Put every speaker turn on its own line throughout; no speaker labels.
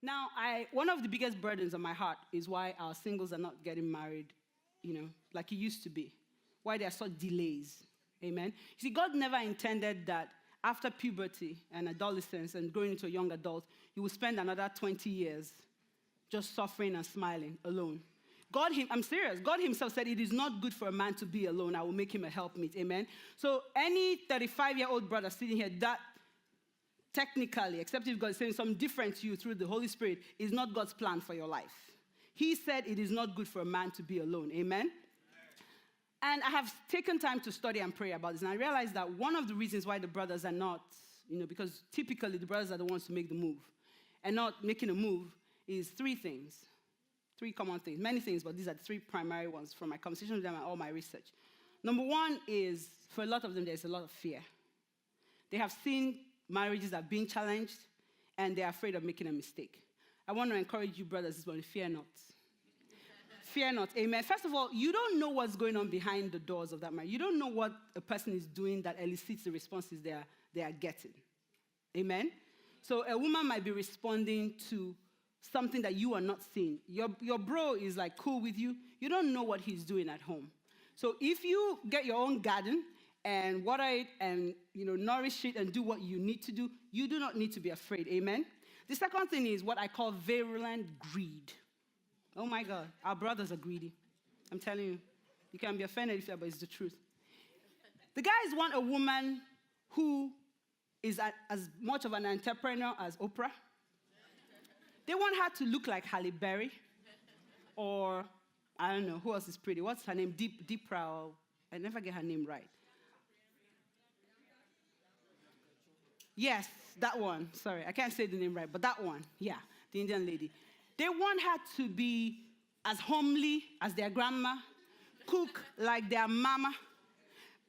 Now, one of the biggest burdens on my heart is why our singles are not getting married, like it used to be. Why there are such delays. Amen? You see, God never intended that after puberty and adolescence and growing into a young adult, you will spend another 20 years just suffering and smiling alone. I'm serious. God himself said it is not good for a man to be alone. I will make him a helpmeet. Amen? So any 35-year-old brother sitting here, that technically, except if God is saying something different to you through the Holy Spirit, is not God's plan for your life. He said it is not good for a man to be alone. Amen? And I have taken time to study and pray about this, and I realized that one of the reasons why the brothers are not, because typically the brothers are the ones to make the move, and not making a move is three things. Three common things. Many things, but these are the three primary ones from my conversation with them and all my research. Number one is, for a lot of them, there's a lot of fear. They have seen marriages that are being challenged, and they're afraid of making a mistake. I want to encourage you, brothers, this morning, fear not. Fear not. Amen. First of all, you don't know what's going on behind the doors of that marriage. You don't know what a person is doing that elicits the responses they are getting. Amen? So a woman might be responding to something that you are not seeing. Your bro is like cool with you. You don't know what he's doing at home. So if you get your own garden and water it and nourish it and do what you need to do, you do not need to be afraid. Amen? The second thing is what I call virulent greed. Oh my God, our brothers are greedy. I'm telling you. You can be offended if you are, but it's the truth. The guys want a woman who is as much of an entrepreneur as Oprah. They want her to look like Halle Berry. Or, I don't know, who else is pretty? What's her name? Deepra. I never get her name right. Yes, that one. Sorry, I can't say the name right, but that one. Yeah, the Indian lady. They want her to be as homely as their grandma, cook like their mama,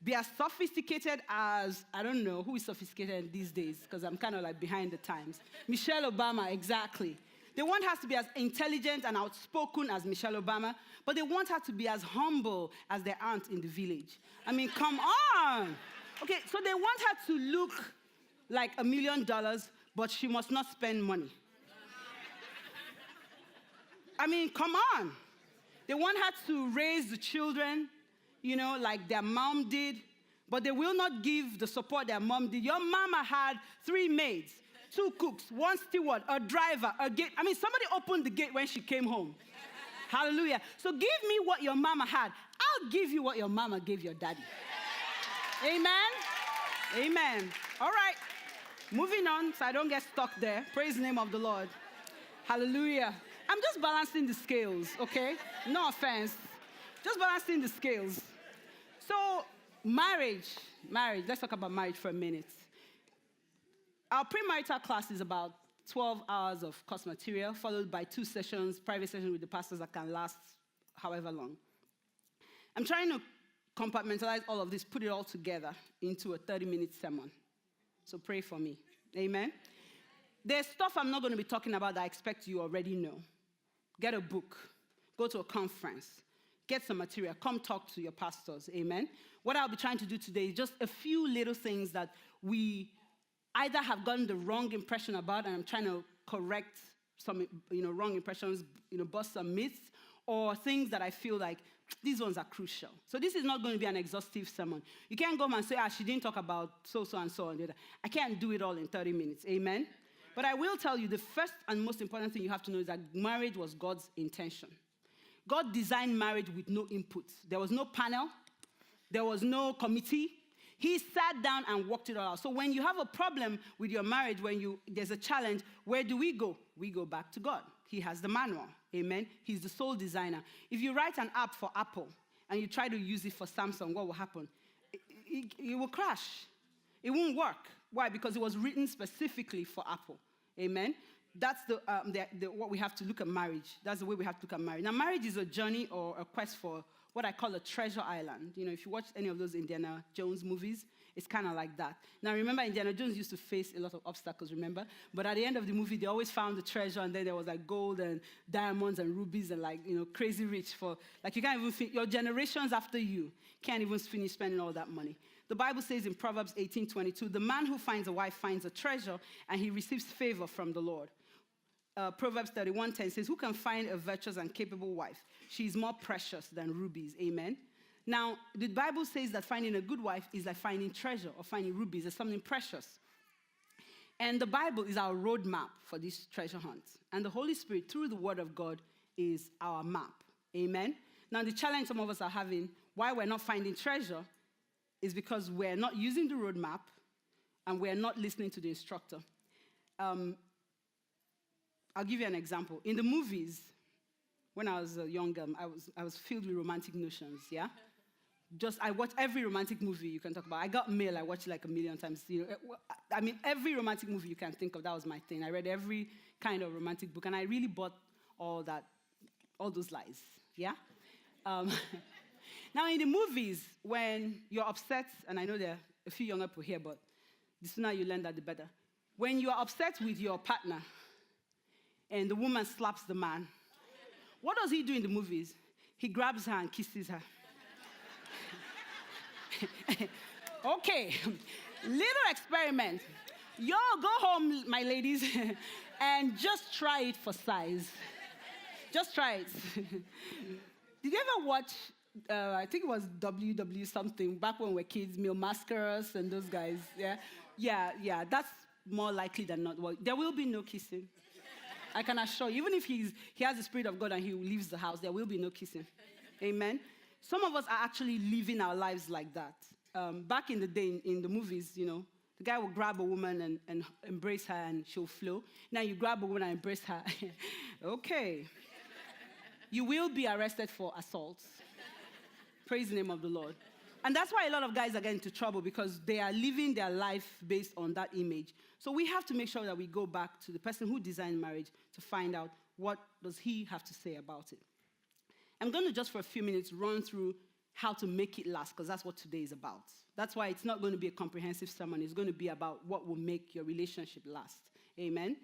be as sophisticated as, I don't know, who is sophisticated these days, because I'm kind of like behind the times. Michelle Obama, exactly. They want her to be as intelligent and outspoken as Michelle Obama, but they want her to be as humble as their aunt in the village. I mean, come on. Okay, so they want her to look like $1 million, but she must not spend money. I mean, come on. They want her to raise the children, like their mom did, but they will not give the support their mom did. Your mama had 3 maids, 2 cooks, 1 steward, a driver, a gate. I mean, somebody opened the gate when she came home. Hallelujah. So give me what your mama had. I'll give you what your mama gave your daddy. Amen? Amen. All right. Moving on, so I don't get stuck there. Praise the name of the Lord. Hallelujah. I'm just balancing the scales, okay? No offense. Just balancing the scales. So, marriage. Let's talk about marriage for a minute. Our premarital class is about 12 hours of course material, followed by 2 sessions, private sessions with the pastors that can last however long. I'm trying to compartmentalize all of this, put it all together into a 30-minute sermon. So pray for me. Amen? There's stuff I'm not going to be talking about that I expect you already know. Get a book. Go to a conference. Get some material. Come talk to your pastors. Amen? What I'll be trying to do today is just a few little things that we either have gotten the wrong impression about, and I'm trying to correct some wrong impressions, bust some myths, or things that I feel like these ones are crucial. So this is not going to be an exhaustive sermon. You can't go and say, she didn't talk about so and so and the other. I can't do it all in 30 minutes. Amen? But I will tell you, the first and most important thing you have to know is that marriage was God's intention. God designed marriage with no input. There was no panel. There was no committee. He sat down and worked it all out. So when you have a problem with your marriage, there's a challenge, where do we go? We go back to God. He has the manual. Amen? He's the sole designer. If you write an app for Apple and you try to use it for Samsung, what will happen? It will crash. It won't work. Why? Because it was written specifically for Apple. Amen? That's what we have to look at marriage. That's the way we have to look at marriage. Now, marriage is a journey or a quest for what I call a treasure island. If you watch any of those Indiana Jones movies, it's kind of like that. Now, remember, Indiana Jones used to face a lot of obstacles, remember? But at the end of the movie, they always found the treasure, and then there was like gold and diamonds and rubies and crazy rich for, you can't even, your generations after you can't even finish spending all that money. The Bible says in Proverbs 18:22, the man who finds a wife finds a treasure, and he receives favor from the Lord. Proverbs 31:10 says, who can find a virtuous and capable wife? She is more precious than rubies. Amen. Now, the Bible says that finding a good wife is like finding treasure or finding rubies. It's something precious. And the Bible is our roadmap for this treasure hunt. And the Holy Spirit, through the Word of God, is our map. Amen. Now, the challenge some of us are having, why we're not finding treasure, is because we're not using the roadmap and we're not listening to the instructor. I'll give you an example. In the movies, when I was younger, I was filled with romantic notions, yeah? I watch every romantic movie you can talk about. I got Mail, I watched it like a million times. I mean, every romantic movie you can think of, that was my thing. I read every kind of romantic book, and I really bought all those lies, yeah? Now, in the movies, when you're upset, and I know there are a few younger people here, but the sooner you learn that, the better. When you are upset with your partner, and the woman slaps the man, what does he do in the movies? He grabs her and kisses her. Okay, little experiment. Yo, go home, my ladies, and just try it for size. Just try it. Did you ever watch, I think it was WW something, back when we were kids, Mil Mascaras and those guys, yeah? Yeah, that's more likely than not. Well, there will be no kissing. I can assure you, even if he has the Spirit of God and he leaves the house, there will be no kissing. Amen? Some of us are actually living our lives like that. Back in the day, in the movies, the guy will grab a woman and embrace her and she'll flow. Now you grab a woman and embrace her. Okay. You will be arrested for assault. Praise the name of the Lord. And that's why a lot of guys are getting into trouble, because they are living their life based on that image. So we have to make sure that we go back to the person who designed marriage to find out what does he have to say about it. I'm going to just for a few minutes run through how to make it last, because that's what today is about. That's why it's not going to be a comprehensive sermon. It's going to be about what will make your relationship last. Amen?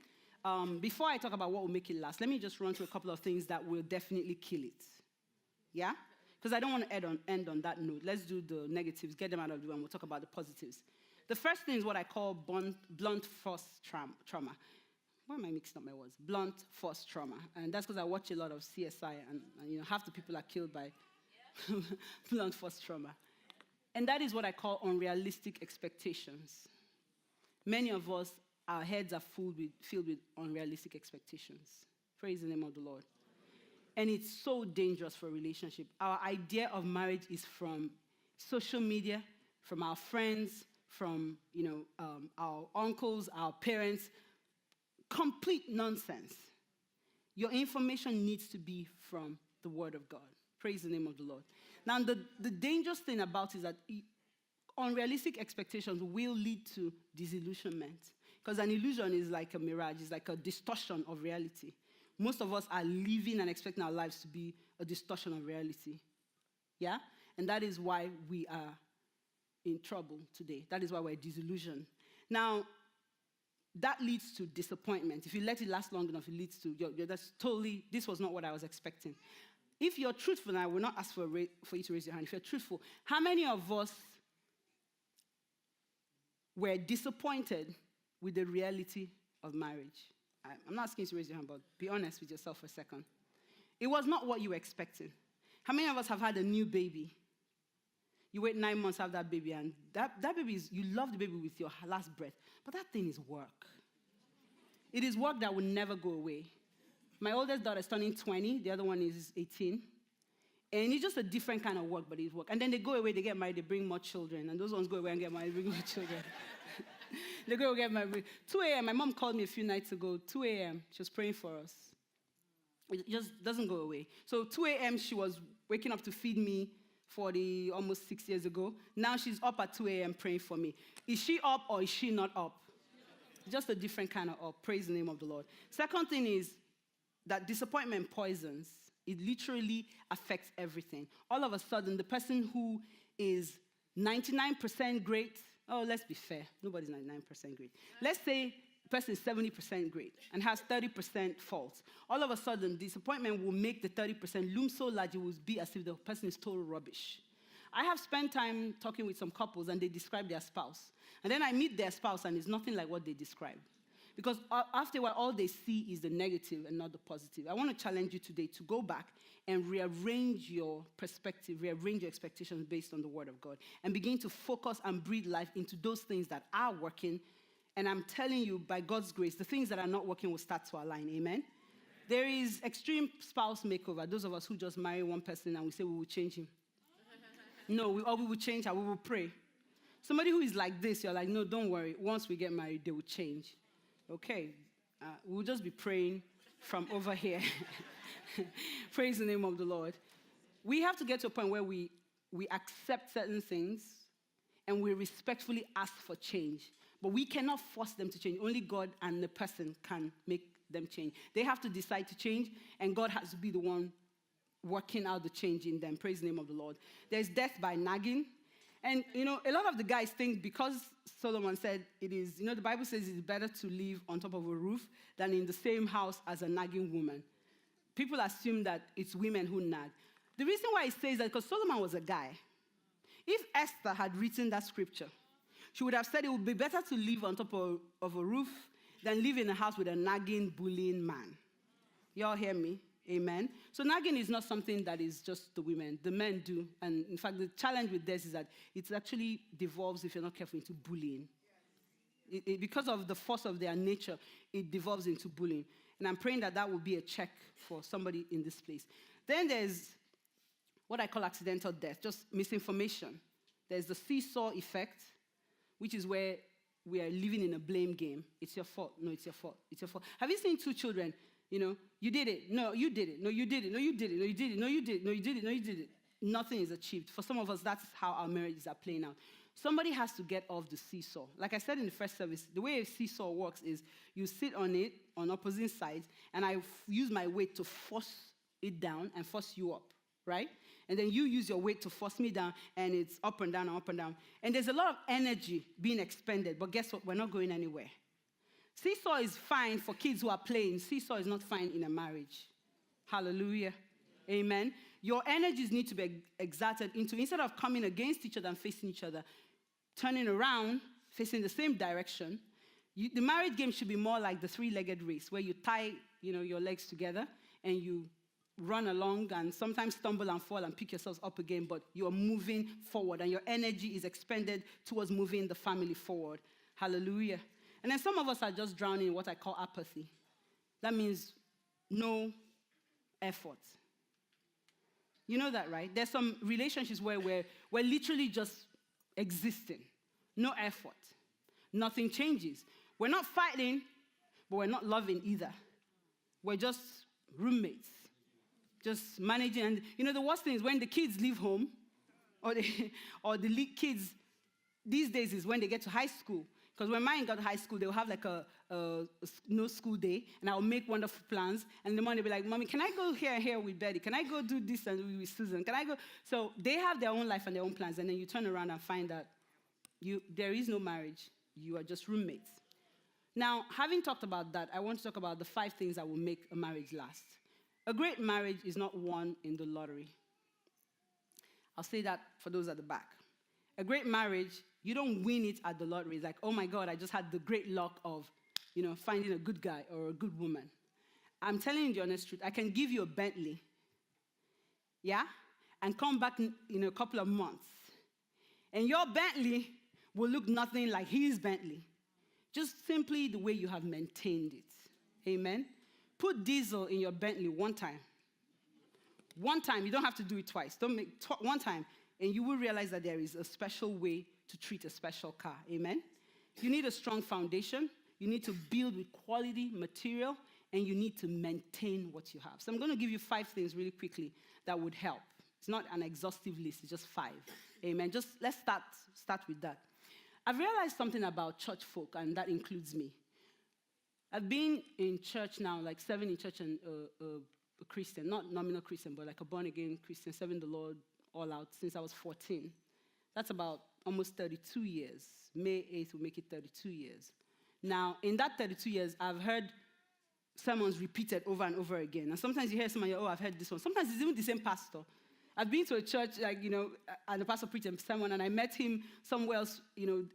Before I talk about what will make it last, let me just run through a couple of things that will definitely kill it. Yeah? Because I don't want to end on that note. Let's do the negatives, get them out of the way, and we'll talk about the positives. The first thing is what I call blunt force trauma. Why am I mixing up my words? Blunt force trauma. And that's because I watch a lot of CSI, and half the people are killed by blunt force trauma. And that is what I call unrealistic expectations. Many of us, our heads are filled with unrealistic expectations. Praise the name of the Lord. And it's so dangerous for a relationship. Our idea of marriage is from social media, from our friends, from our uncles, our parents. Complete nonsense. Your information needs to be from the Word of God. Praise the name of the Lord. Now, the dangerous thing about it is that unrealistic expectations will lead to disillusionment. Because an illusion is like a mirage, it's like a distortion of reality. Most of us are living and expecting our lives to be a distortion of reality. Yeah? And that is why we are in trouble today. That is why we're disillusioned. Now, that leads to disappointment. If you let it last long enough, it leads to, this was not what I was expecting. If you're truthful, and I will not ask for you to raise your hand, if you're truthful, how many of us were disappointed with the reality of marriage? I'm not asking you to raise your hand, but be honest with yourself for a second. It was not what you were expecting. How many of us have had a new baby? You wait 9 months to have that baby, and that baby you love the baby with your last breath, but that thing is work. It is work that will never go away. My oldest daughter is turning 20, the other one is 18. And it's just a different kind of work, but it's work. And then they go away, they get married, they bring more children. And those ones go away and get married, bring more children. They go get married. 2 a.m., my mom called me a few nights ago. 2 a.m., she was praying for us. It just doesn't go away. So 2 a.m., she was waking up to feed me almost 6 years ago. Now she's up at 2 a.m. praying for me. Is she up or is she not up? Just a different kind of up. Praise the name of the Lord. Second thing is that disappointment poisons. It literally affects everything. All of a sudden, the person who is 99% great, let's be fair. Nobody's 99% great. Let's say the person is 70% great and has 30% faults. All of a sudden, disappointment will make the 30% loom so large it will be as if the person is total rubbish. I have spent time talking with some couples and they describe their spouse. And then I meet their spouse and it's nothing like what they describe. Because after a while, all they see is the negative and not the positive. I want to challenge you today to go back and rearrange your perspective, rearrange your expectations based on the Word of God, and begin to focus and breathe life into those things that are working. And I'm telling you, by God's grace, the things that are not working will start to align. Amen? There is extreme spouse makeover. Those of us who just marry one person and we say we will change him. No, we will change her. We will pray. Somebody who is like this, you're like, no, don't worry. Once we get married, they will change. Okay. We'll just be praying from over here. Praise the name of the Lord. We have to get to a point where we accept certain things and we respectfully ask for change. But we cannot force them to change. Only God and the person can make them change. They have to decide to change, and God has to be the one working out the change in them. Praise the name of the Lord. There's death by nagging. And, a lot of the guys think because Solomon said it is, the Bible says it's better to live on top of a roof than in the same house as a nagging woman. People assume that it's women who nag. The reason why it says that because Solomon was a guy. If Esther had written that scripture, she would have said it would be better to live on top of a roof than live in a house with a nagging, bullying man. Y'all hear me? Amen. So nagging is not something that is just the women. The men do. And in fact, the challenge with this is that it actually devolves, if you're not careful, into bullying. Because of the force of their nature, it devolves into bullying. And I'm praying that will be a check for somebody in this place. Then there's what I call accidental death, just misinformation. There's the seesaw effect, which is where we are living in a blame game. It's your fault. No, it's your fault. It's your fault. Have you seen two children? You did it. No, you did it. No, you did it. No, you did it. No, you did it. No, you did it. No, you did it. No, you did it. Nothing is achieved. For some of us, that's how our marriages are playing out. Somebody has to get off the seesaw. Like I said in the first service, the way a seesaw works is you sit on it on opposite sides, and I use my weight to force it down and force you up, right? And then you use your weight to force me down, and it's up and down and up and down. And there's a lot of energy being expended, but guess what? We're not going anywhere. Seesaw is fine for kids who are playing. Seesaw is not fine in a marriage. Hallelujah. Amen. Your energies need to be exerted into, instead of coming against each other and facing each other, turning around, facing the same direction. The marriage game should be more like the three-legged race, where you tie, your legs together and you run along and sometimes stumble and fall and pick yourselves up again, but you're moving forward and your energy is expended towards moving the family forward. Hallelujah. And then some of us are just drowning in what I call apathy. That means no effort. You know that, right? There's some relationships where we're literally just existing. No effort. Nothing changes. We're not fighting, but we're not loving either. We're just roommates. Just managing. And the worst thing is when the kids leave home, or the kids these days is when they get to high school. Because when mine got to high school, they'll have like a no school day, and I'll make wonderful plans. And in the morning, they'll be like, Mommy, can I go here with Betty? Can I go do this and with Susan? Can I go? So they have their own life and their own plans, and then you turn around and find that there is no marriage. You are just roommates. Now, having talked about that, I want to talk about the 5 things that will make a marriage last. A great marriage is not won in the lottery. I'll say that for those at the back. A great marriage, you don't win it at the lottery. It's like, oh my God, I just had the great luck of, finding a good guy or a good woman. I'm telling you the honest truth. I can give you a Bentley, and come back in a couple of months. And your Bentley will look nothing like his Bentley. Just simply the way you have maintained it. Amen? Put diesel in your Bentley one time. One time. You don't have to do it twice. One time. And you will realize that there is a special way to treat a special car. Amen? You need a strong foundation. You need to build with quality material. And you need to maintain what you have. So I'm going to give you 5 things really quickly that would help. It's not an exhaustive list. It's just 5. Amen? Let's start with that. I've realized something about church folk, and that includes me. I've been in church now, like 7 in church and a Christian, not nominal Christian, but like a born-again Christian, serving the Lord all out since I was 14. That's about almost 32 years. May 8th will make it 32 years. Now, in that 32 years, I've heard sermons repeated over and over again. And sometimes you hear someone, I've heard this one. Sometimes it's even the same pastor. I've been to a church, and the pastor preached a sermon, and I met him somewhere else.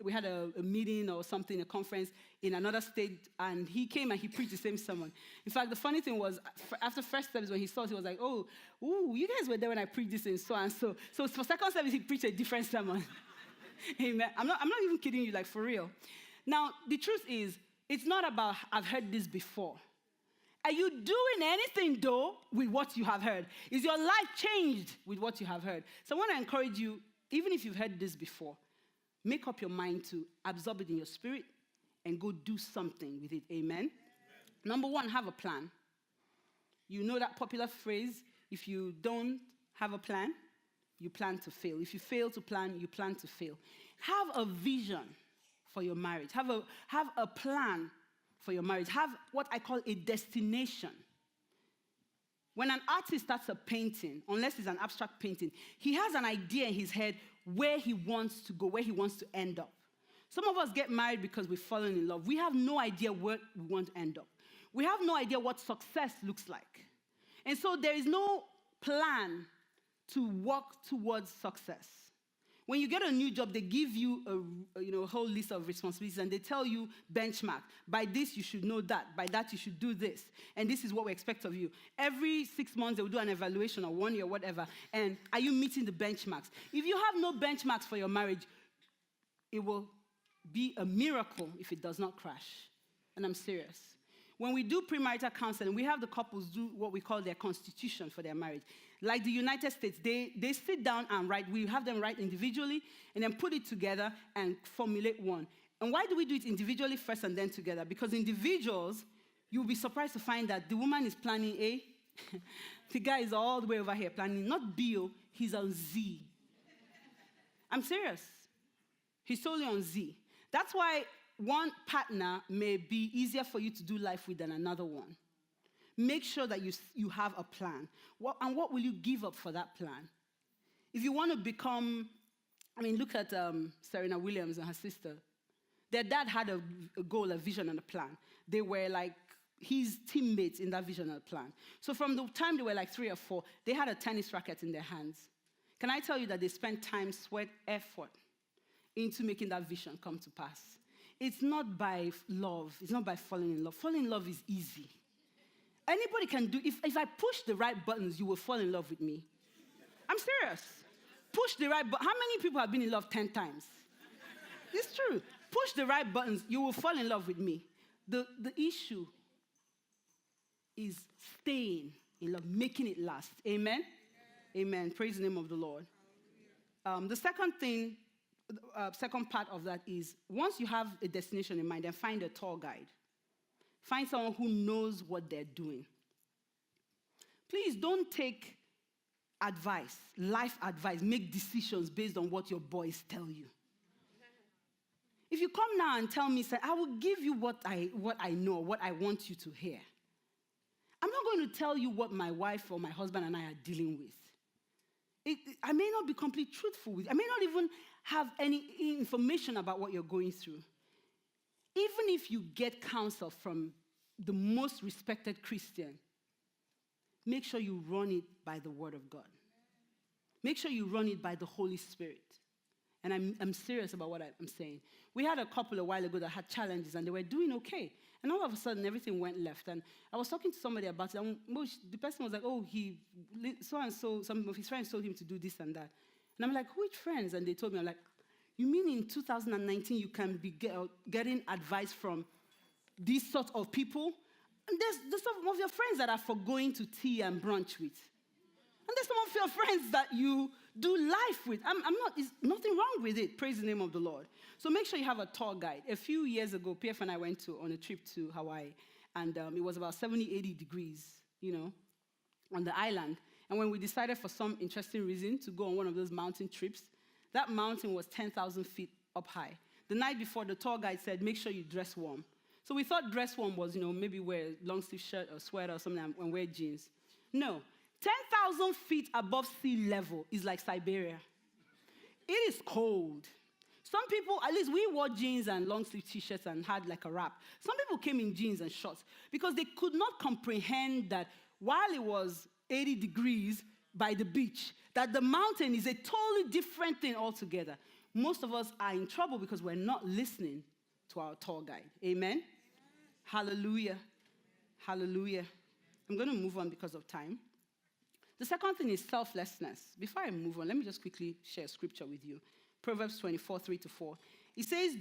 We had a meeting or something, a conference in another state, and he came and he preached the same sermon. In fact, the funny thing was, after first service, when he saw it, he was like, oh, ooh, you guys were there when I preached this and so and so. So for second service, he preached a different sermon. Amen. I'm not even kidding you, like for real. Now, the truth is, it's not about, I've heard this before. Are you doing anything, though, with what you have heard? Is your life changed with what you have heard? So I want to encourage you, even if you've heard this before, make up your mind to absorb it in your spirit and go do something with it. Amen? Number one, have a plan. You know that popular phrase, if you don't have a plan, you plan to fail. If you fail to plan, you plan to fail. Have a vision for your marriage. Have a plan for your marriage. Have what I call a destination. When an artist starts a painting, unless it's an abstract painting, he has an idea in his head where he wants to go, where he wants to end up. Some of us get married because we've fallen in love. We have no idea where we want to end up. We have no idea what success looks like. And so there is no plan to work towards success. When you get a new job, they give you a whole list of responsibilities, and they tell you benchmark. By this, you should know that. By that, you should do this. And this is what we expect of you. Every 6 months, they will do an evaluation, or 1 year, whatever. And are you meeting the benchmarks? If you have no benchmarks for your marriage, it will be a miracle if it does not crash. And I'm serious. When we do premarital counseling, we have the couples do what we call their constitution for their marriage. Like the United States, they sit down and write. We have them write individually and then put it together and formulate one. And why do we do it individually first and then together? Because individuals, you'll be surprised to find that the woman is planning A. The guy is all the way over here planning, not B, he's on Z. I'm serious. He's totally on Z. That's why one partner may be easier for you to do life with than another one. Make sure that you have a plan. And what will you give up for that plan? If you want to become, look at Serena Williams and her sister. Their dad had a goal, a vision, and a plan. They were like his teammates in that vision and plan. So from the time they were like 3 or 4, they had a tennis racket in their hands. Can I tell you that they spent time, sweat, effort into making that vision come to pass? It's not by love. It's not by falling in love. Falling in love is easy. Anybody can do, if I push the right buttons, you will fall in love with me. I'm serious. Push the right button. How many people have been in love 10 times? It's true. Push the right buttons, you will fall in love with me. The issue is staying in love, making it last. Amen? Amen. Praise the name of the Lord. The second part of that is, once you have a destination in mind, then find a tour guide. Find someone who knows what they're doing. Please don't take advice, life advice, make decisions based on what your boys tell you. If you come now and tell me, say, I will give you what I know, what I want you to hear. I'm not going to tell you what my wife or my husband and I are dealing with. I may not be completely truthful with you. I may not even have any information about what you're going through. Even if you get counsel from the most respected Christian, make sure you run it by the Word of God. Make sure you run it by the Holy Spirit. And I'm serious about what I'm saying. We had a couple a while ago that had challenges, and they were doing okay. And all of a sudden, everything went left. And I was talking to somebody about it, and the person was like, oh, so-and-so, some of his friends told him to do this and that. And I'm like, which friends? And they told me, I'm like, you mean in 2019 you can be getting advice from these sort of people? And there's some of your friends that are for going to tea and brunch with. And there's some of your friends that you do life with. There's nothing wrong with it. Praise the name of the Lord. So make sure you have a tour guide. A few years ago, PF and I went on a trip to Hawaii, and it was about 70, 80 degrees, on the island. And when we decided for some interesting reason to go on one of those mountain trips, that mountain was 10,000 feet up high. The night before, the tour guide said, make sure you dress warm. So we thought dress warm was, maybe wear a long sleeve shirt or sweater or something and wear jeans. No. 10,000 feet above sea level is like Siberia. It is cold. Some people, at least we wore jeans and long sleeve t-shirts and had like a wrap. Some people came in jeans and shorts because they could not comprehend that while it was 80 degrees, by the beach, that the mountain is a totally different thing altogether. Most of us are in trouble because we're not listening to our tour guide. Amen? Hallelujah. Hallelujah. I'm going to move on because of time. The second thing is selflessness. Before I move on, let me just quickly share scripture with you. Proverbs 24, 3-4. It says,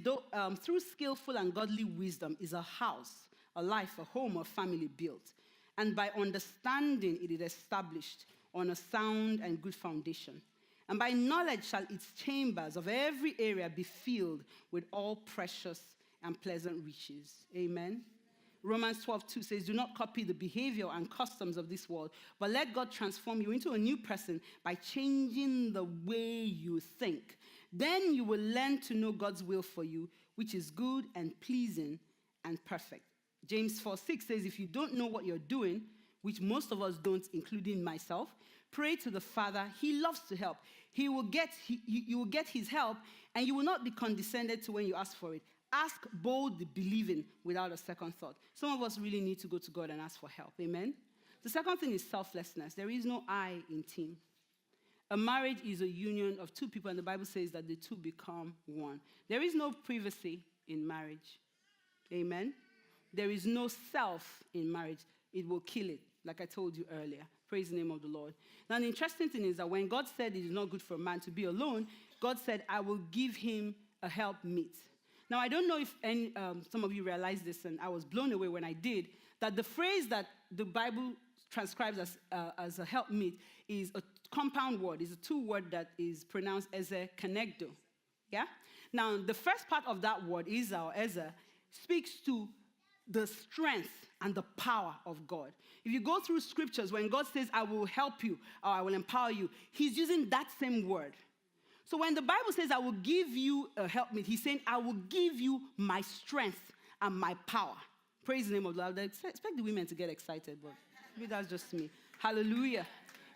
through skillful and godly wisdom is a house, a life, a home, or family built. And by understanding it is established on a sound and good foundation. And by knowledge shall its chambers of every area be filled with all precious and pleasant riches. Amen. Romans 12:2 says, do not copy the behavior and customs of this world, but let God transform you into a new person by changing the way you think. Then you will learn to know God's will for you, which is good and pleasing and perfect. James 4:6 says, if you don't know what you're doing, which most of us don't, including myself, pray to the Father. He loves to help. You will get his help, and you will not be condescended to when you ask for it. Ask boldly, believing without a second thought. Some of us really need to go to God and ask for help. Amen? The second thing is selflessness. There is no I in team. A marriage is a union of two people, and the Bible says that the two become one. There is no privacy in marriage. Amen? There is no self in marriage. It will kill it, like I told you earlier. Praise the name of the Lord. Now, the interesting thing is that when God said it is not good for a man to be alone, God said, I will give him a helpmeet. Now, I don't know if some of you realize this, and I was blown away when I did, that the phrase that the Bible transcribes as a helpmeet is a compound word. It's a two-word that is pronounced as a kenegdo. Yeah? Now, the first part of that word, Isa or Eza, speaks to the strength and the power of God. If you go through scriptures, when God says, I will help you, or I will empower you, he's using that same word. So when the Bible says, I will give you a helpmeet, he's saying, I will give you my strength and my power. Praise the name of the Lord. I expect the women to get excited, but maybe that's just me. Hallelujah.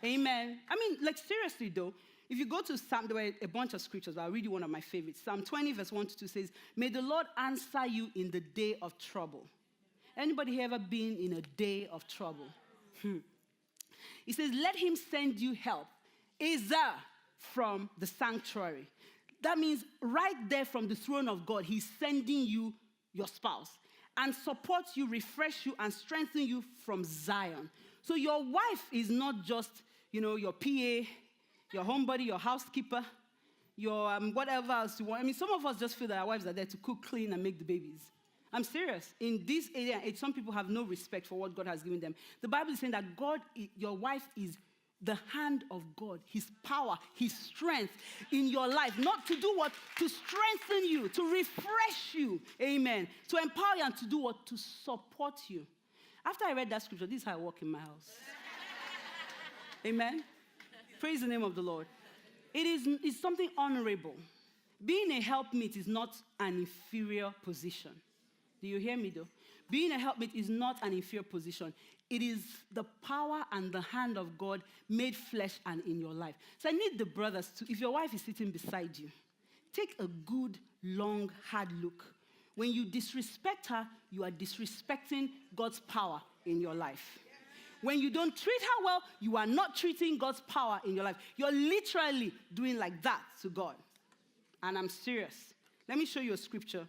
Amen. I mean, like seriously though, if you go to Psalm, there were a bunch of scriptures, but I'll read you one of my favorites. Psalm 20 verse 1-2 says, may the Lord answer you in the day of trouble. Anybody ever been in a day of trouble? He says, let him send you help. Isa from the sanctuary. That means right there from the throne of God, he's sending you your spouse and support you, refresh you, and strengthen you from Zion. So your wife is not just, your PA, your homebody, your housekeeper, your whatever else you want. I mean, some of us just feel that our wives are there to cook, clean, and make the babies. I'm serious. In this area, some people have no respect for what God has given them. The Bible is saying that your wife is the hand of God, his power, his strength in your life. Not to do what? To strengthen you, to refresh you. Amen. To empower you and to do what? To support you. After I read that scripture, this is how I walk in my house. Amen. Praise the name of the Lord. It's something honorable. Being a helpmeet is not an inferior position. Do you hear me though? Being a helpmeet is not an inferior position. It is the power and the hand of God made flesh and in your life. So I need the brothers to, if your wife is sitting beside you, take a good, long, hard look. When you disrespect her, you are disrespecting God's power in your life. When you don't treat her well, you are not treating God's power in your life. You're literally doing like that to God. And I'm serious. Let me show you a scripture.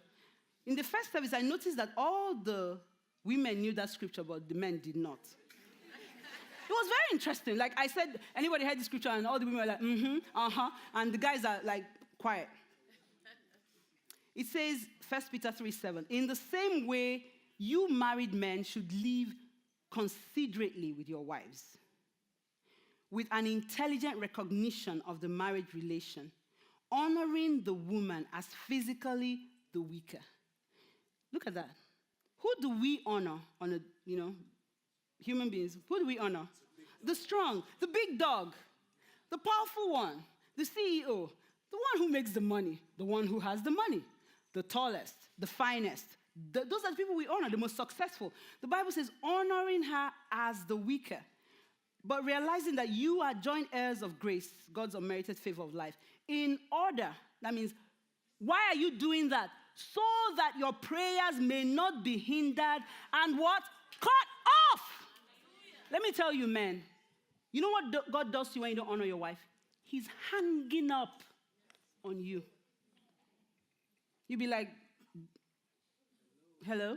In the first service, I noticed that all the women knew that scripture, but the men did not. It was very interesting. Like I said, anybody heard the scripture, and all the women were like, and the guys are like, quiet. It says, 1 Peter 3:7, in the same way, you married men should live considerately with your wives, with an intelligent recognition of the marriage relation, honoring the woman as physically the weaker. Look at that. Who do we honor on human beings? Who do we honor? The strong, the big dog, the powerful one, the CEO, the one who makes the money, the one who has the money, the tallest, the finest. Those are the people we honor, the most successful. The Bible says honoring her as the weaker, but realizing that you are joint heirs of grace, God's unmerited favor of life, in order. That means, why are you doing that? So that your prayers may not be hindered and what? Cut off. Let me tell you, men, You know what God does to you when you don't honor your wife? He's hanging up on you. You'll be like, hello,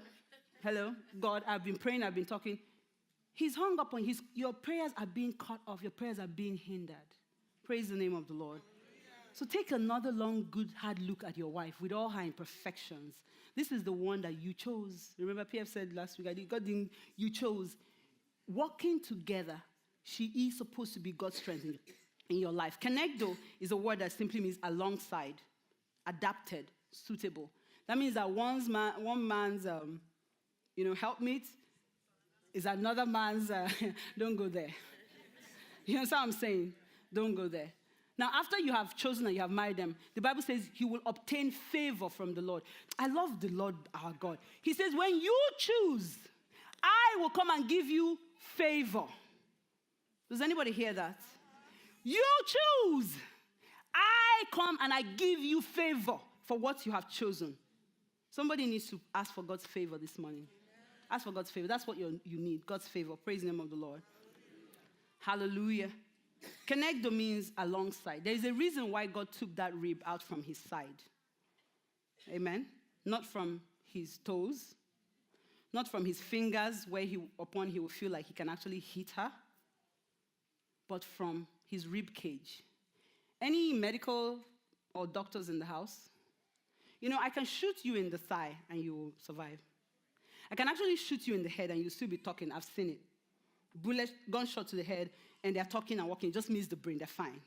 God, I've been praying, I've been talking. He's hung up on your prayers are being cut off, your prayers are being hindered. Praise the name of the Lord. So take another long, good, hard look at your wife with all her imperfections. This is the one that you chose. Remember, PF said last week, you chose. Working together, she is supposed to be God's strength in your life. Kenegdo is a word that simply means alongside, adapted, suitable. That means that one man's, helpmeet is another man's, don't go there. You know what I'm saying? Don't go there. Now, after you have chosen and you have married them, the Bible says you will obtain favor from the Lord. I love the Lord our God. He says, when you choose, I will come and give you favor. Does anybody hear that? You choose. I come and I give you favor for what you have chosen. Somebody needs to ask for God's favor this morning. Ask for God's favor. That's what you need, God's favor. Praise the name of the Lord. Hallelujah. Kenegdo means alongside. There is a reason why God took that rib out from his side. Amen? Not from his toes, not from his fingers where he will feel like he can actually hit her, but from his rib cage. Any medical or doctors in the house? I can shoot you in the thigh and you will survive. I can actually shoot you in the head and you'll still be talking. I've seen it. Bullet, gunshot to the head, and they're talking and walking. It just means the brain. They're fine.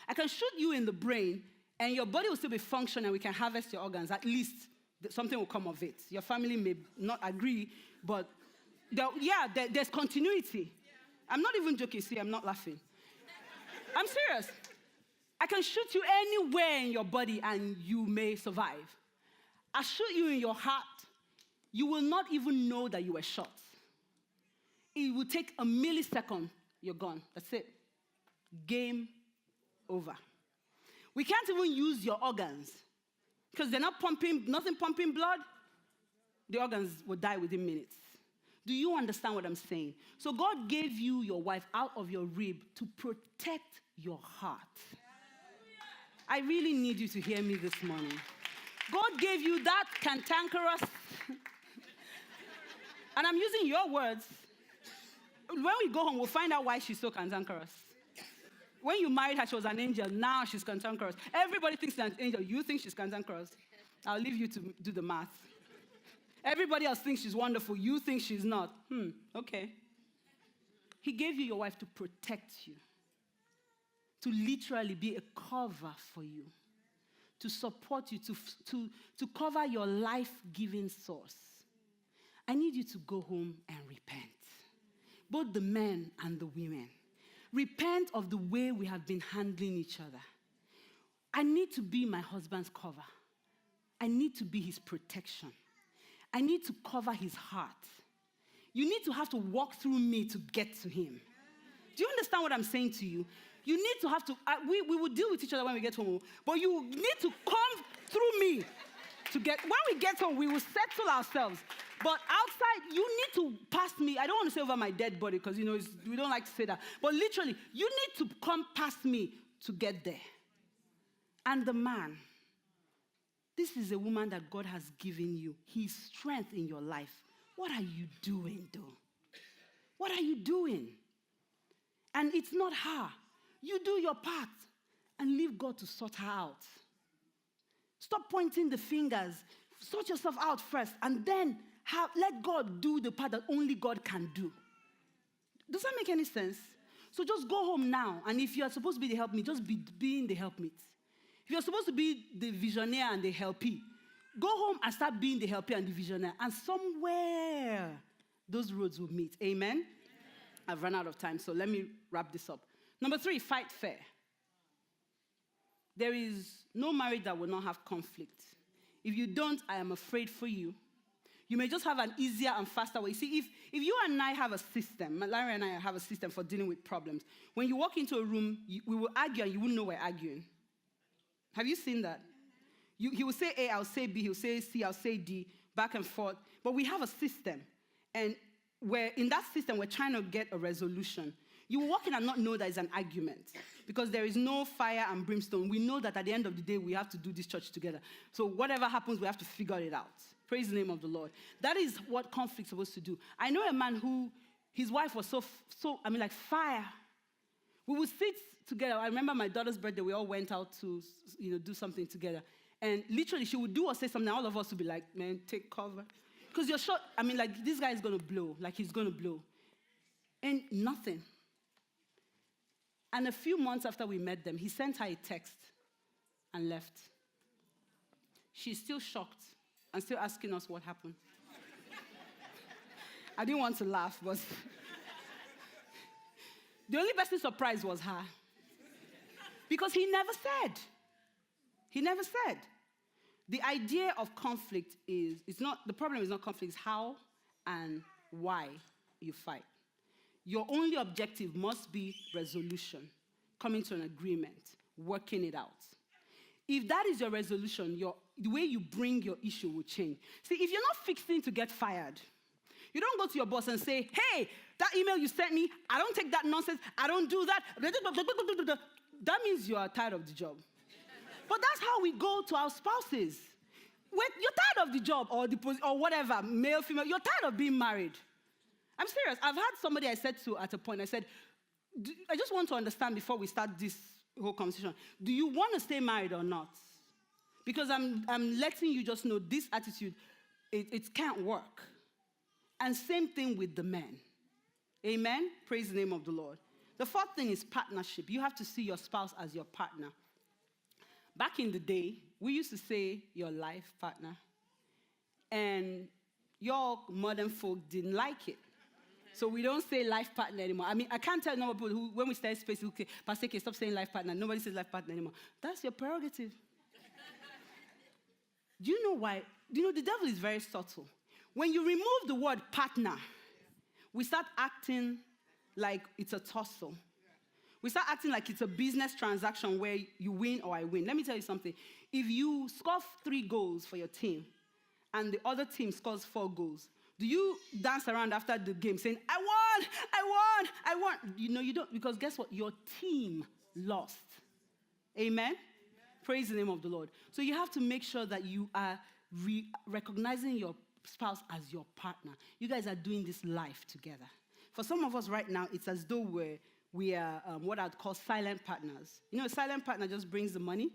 I can shoot you in the brain, and your body will still be functioning, and we can harvest your organs. At least something will come of it. Your family may not agree, but there's continuity. I'm not even joking. See, I'm not laughing. I'm serious. I can shoot you anywhere in your body, and you may survive. I shoot you in your heart. You will not even know that you were shot. It will take a millisecond, you're gone. That's it. Game over. We can't even use your organs because they're not nothing pumping blood. The organs will die within minutes. Do you understand what I'm saying? So God gave you your wife out of your rib to protect your heart. I really need you to hear me this morning. God gave you that cantankerous, and I'm using your words. When we go home, we'll find out why she's so cantankerous. When you married her, she was an angel. Now she's cantankerous. Everybody thinks she's an angel. You think she's cantankerous. I'll leave you to do the math. Everybody else thinks she's wonderful. You think she's not. Okay. He gave you your wife to protect you, to literally be a cover for you, to support you, to cover your life-giving source. I need you to go home and repent. Both the men and the women. Repent of the way we have been handling each other. I need to be my husband's cover. I need to be his protection. I need to cover his heart. You need to have to walk through me to get to him. Do you understand what I'm saying to you? You need to have to, we will deal with each other when we get home, but you need to come through me to get, when we get home, we will settle ourselves. But outside, you need to pass me. I don't want to say over my dead body because, we don't like to say that. But literally, you need to come past me to get there. And the man, this is a woman that God has given you, his strength in your life. What are you doing, though? What are you doing? And it's not her. You do your part and leave God to sort her out. Stop pointing the fingers. Sort yourself out first, and then let God do the part that only God can do. Does that make any sense? So just go home now, and if you are supposed to be the helpmeet, just be being the helpmeet. If you're supposed to be the visionary and the helpee, go home and start being the helpee and the visionary, and somewhere those roads will meet. Amen? I've run out of time, so let me wrap this up. Number 3, fight fair. There is no marriage that will not have conflict. If you don't, I am afraid for you. You may just have an easier and faster way. See, if you and I have a system, Larry and I have a system for dealing with problems. When you walk into a room, we will argue and you wouldn't know we're arguing. Have you seen that? He will say A, I'll say B, he'll say C, I'll say D, back and forth. But we have a system. And we're in that system, we're trying to get a resolution. You will walk in and not know that it's an argument because there is no fire and brimstone. We know that at the end of the day, we have to do this church together. So whatever happens, we have to figure it out. Praise the name of the Lord. That is what conflict is supposed to do. I know a man who, his wife was like fire. We would sit together. I remember my daughter's birthday, we all went out to, do something together. And literally, she would do or say something, all of us would be like, man, take cover. Because you're sure, this guy is going to blow. Like, he's going to blow. And nothing. And a few months after we met them, he sent her a text and left. She's still shocked and still asking us what happened. I didn't want to laugh, but the only person surprised was her. Because he never said. He never said. The idea of conflict the problem is not conflict, it's how and why you fight. Your only objective must be resolution, coming to an agreement, working it out. If that is your resolution, the way you bring your issue will change. See, if you're not fixing to get fired, you don't go to your boss and say, hey, that email you sent me, I don't take that nonsense, I don't do that. That means you are tired of the job. But that's how we go to our spouses. You're tired of the job or whatever, male, female, you're tired of being married. I'm serious. I've had somebody I said to at a point, I said, I just want to understand before we start this whole conversation, do you want to stay married or not? Because I'm letting you just know this attitude, it can't work. And same thing with the men. Amen? Praise the name of the Lord. The fourth thing is partnership. You have to see your spouse as your partner. Back in the day, we used to say your life partner. And your modern folk didn't like it. So we don't say life partner anymore. I can't tell a number of people who, when we start space, who say, Pastor AK, stop saying life partner. Nobody says life partner anymore. That's your prerogative. Do you know why? The devil is very subtle. When you remove the word partner, we start acting like it's a tussle. We start acting like it's a business transaction where you win or I win. Let me tell you something. If you score 3 goals for your team and the other team scores 4 goals, do you dance around after the game saying, I won? You don't, because guess what? Your team lost. Amen? Praise the name of the Lord. So you have to make sure that you are recognizing your spouse as your partner. You guys are doing this life together. For some of us right now, it's as though we are what I'd call silent partners. A silent partner just brings the money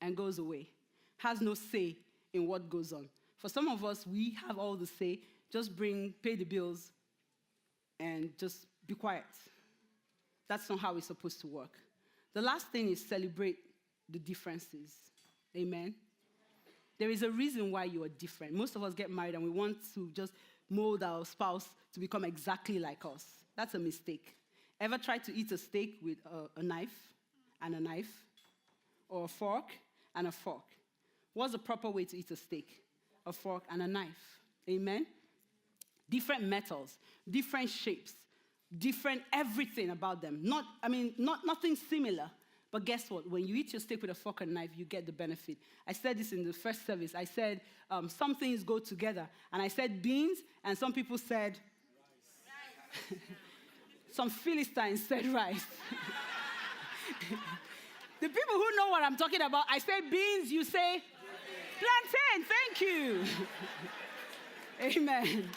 and goes away, has no say in what goes on. For some of us, we have all the say, just pay the bills, and just be quiet. That's not how it's supposed to work. The last thing is celebrate the differences. Amen? There is a reason why you are different. Most of us get married and we want to just mold our spouse to become exactly like us. That's a mistake. Ever tried to eat a steak with a knife and a knife? Or a fork and a fork? What's the proper way to eat a steak? A fork and a knife. Amen? Different metals, different shapes, different everything about them. Nothing similar. But guess what? When you eat your steak with a fork and knife, you get the benefit. I said this in the first service. I said some things go together. And I said beans, and some people said rice. Some Philistines said rice. The people who know what I'm talking about, I say beans, you say plantain. Thank you. Amen.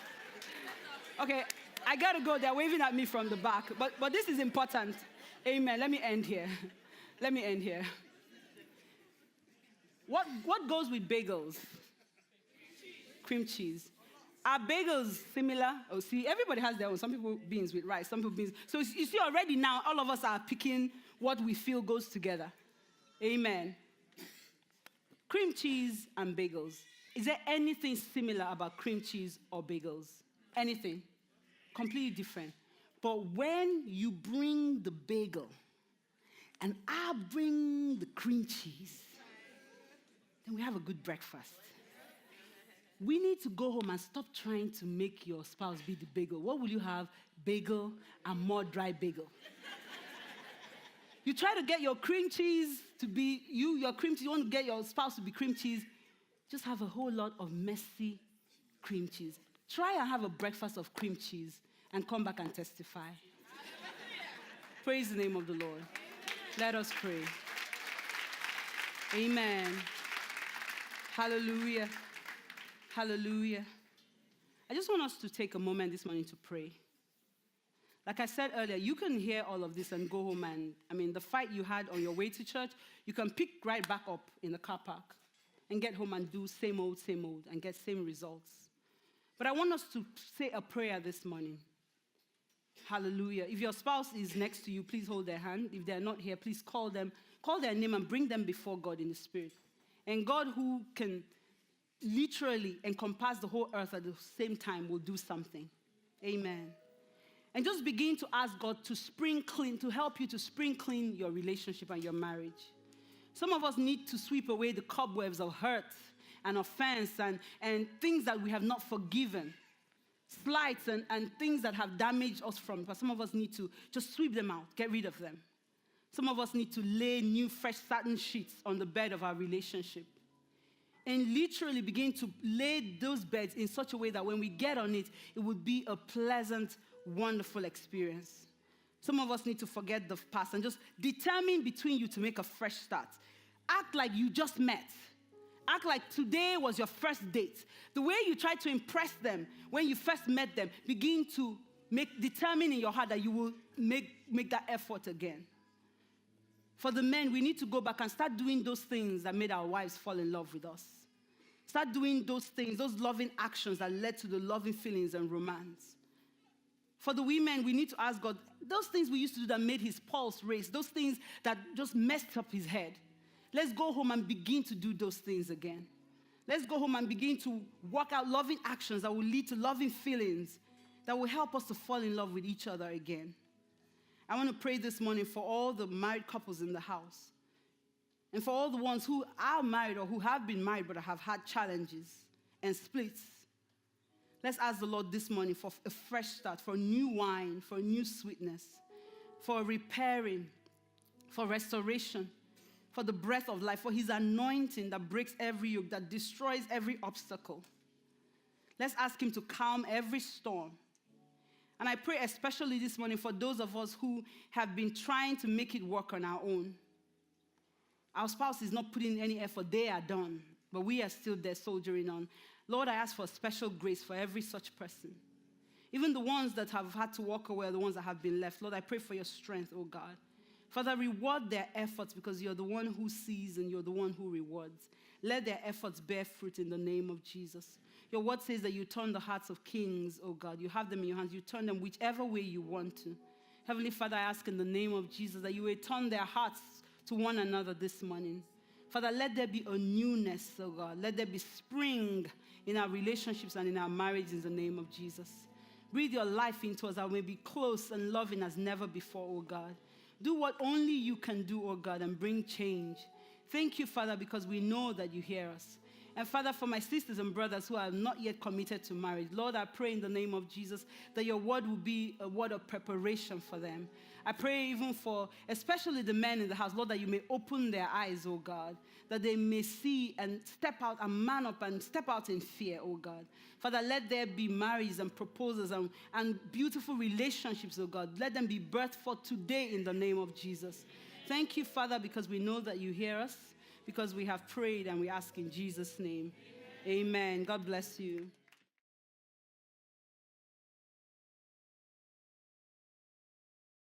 Okay, I got to go. They're waving at me from the back. But this is important. Amen. Let me end here. What goes with bagels? Cream cheese. Are bagels similar? Oh, see, everybody has their own. Some people beans with rice, some people beans. So you see already now, all of us are picking what we feel goes together. Amen. Cream cheese and bagels. Is there anything similar about cream cheese or bagels? Anything? Completely different. But when you bring the bagel and I bring the cream cheese, then we have a good breakfast. We need to go home and stop trying to make your spouse be the bagel. What will you have? Bagel and more dry bagel. You try to get your cream cheese to be your cream cheese. You want to get your spouse to be cream cheese. Just have a whole lot of messy cream cheese. Try and have a breakfast of cream cheese and come back and testify. Praise the name of the Lord. Let us pray. Amen. Hallelujah. Hallelujah. I just want us to take a moment this morning to pray. Like I said earlier, you can hear all of this and go home and, the fight you had on your way to church, you can pick right back up in the car park and get home and do same old, and get same results. But I want us to say a prayer this morning. Hallelujah. If your spouse is next to you, please hold their hand. If they're not here, please call them, call their name and bring them before God in the Spirit. And God, who can literally encompass the whole earth at the same time, will do something. Amen. And just begin to ask God to help you to spring clean your relationship and your marriage. Some of us need to sweep away the cobwebs of hurt and offense and things that we have not forgiven. Slights and things that have damaged us from. But some of us need to just sweep them out, get rid of them. Some of us need to lay new, fresh satin sheets on the bed of our relationship. And literally begin to lay those beds in such a way that when we get on it, it would be a pleasant, wonderful experience. Some of us need to forget the past and just determine between you to make a fresh start. Act like you just met. Act like today was your first date. The way you tried to impress them when you first met them, begin to determine in your heart that you will make that effort again. For the men, we need to go back and start doing those things that made our wives fall in love with us. Start doing those things, those loving actions that led to the loving feelings and romance. For the women, we need to ask God, those things we used to do that made his pulse race, those things that just messed up his head, let's go home and begin to do those things again. Let's go home and begin to work out loving actions that will lead to loving feelings that will help us to fall in love with each other again. I want to pray this morning for all the married couples in the house and for all the ones who are married or who have been married but have had challenges and splits. Let's ask the Lord this morning for a fresh start, for new wine, for new sweetness, for repairing, for restoration, for the breath of life, for his anointing that breaks every yoke, that destroys every obstacle. Let's ask him to calm every storm. And I pray especially this morning for those of us who have been trying to make it work on our own. Our spouse is not putting any effort. They are done. But we are still there soldiering on. Lord, I ask for special grace for every such person. Even the ones that have had to walk away, the ones that have been left. Lord, I pray for your strength, oh God. Father, reward their efforts because you're the one who sees and you're the one who rewards. Let their efforts bear fruit in the name of Jesus. Your word says that you turn the hearts of kings, oh God. You have them in your hands. You turn them whichever way you want to. Heavenly Father, I ask in the name of Jesus that you will turn their hearts to one another this morning. Father, let there be a newness, oh God. Let there be spring in our relationships and in our marriage in the name of Jesus. Breathe your life into us that we may be close and loving as never before, oh God. Do what only you can do, oh God, and bring change. Thank you, Father, because we know that you hear us. And Father, for my sisters and brothers who are not yet committed to marriage, Lord, I pray in the name of Jesus that your word will be a word of preparation for them. I pray even for, especially the men in the house, Lord, that you may open their eyes, oh God, that they may see and step out and man up and step out in fear, oh God. Father, let there be marriages and proposals and beautiful relationships, oh God. Let them be birthed for today in the name of Jesus. Thank you, Father, because we know that you hear us, because we have prayed and we ask in Jesus' name. Amen. God bless you.